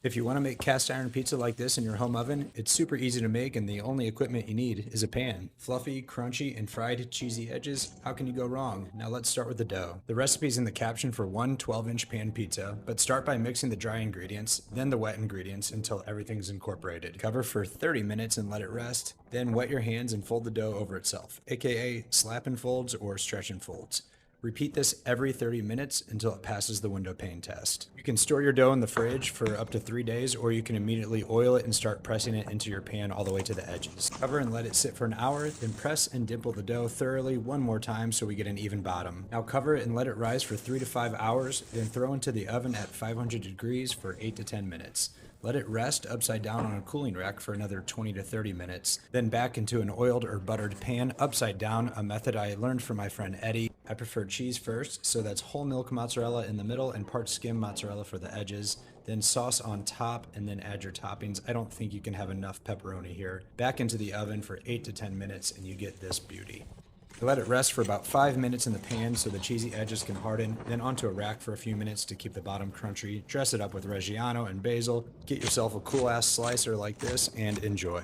If you want to make cast iron pizza like this in your home oven, it's super easy to make and the only equipment you need is a pan. Fluffy, crunchy, and fried cheesy edges, how can you go wrong? Now let's start with the dough. The recipe's in the caption for one 12-inch pan pizza, but start by mixing the dry ingredients, then the wet ingredients until everything's incorporated. Cover for 30 minutes and let it rest, then wet your hands and fold the dough over itself, aka slap and folds or stretch and folds. Repeat this every 30 minutes until it passes the window pane test. You can store your dough in the fridge for up to 3 days, or you can immediately oil it and start pressing it into your pan all the way to the edges. Cover and let it sit for an hour, then press and dimple the dough thoroughly one more time so we get an even bottom. Now cover it and let it rise for 3 to 5 hours, then throw into the oven at 500 degrees for 8 to 10 minutes. Let it rest upside down on a cooling rack for another 20 to 30 minutes, then back into an oiled or buttered pan upside down, a method I learned from my friend Eddie. I prefer cheese first, so that's whole milk mozzarella in the middle and part skim mozzarella for the edges, then sauce on top, and then add your toppings. I don't think you can have enough pepperoni here. Back into the oven for 8 to 10 minutes and you get this beauty. Let it rest for about 5 minutes in the pan so the cheesy edges can harden, then onto a rack for a few minutes to keep the bottom crunchy. Dress it up with Reggiano and basil. Get yourself a cool ass slicer like this and enjoy.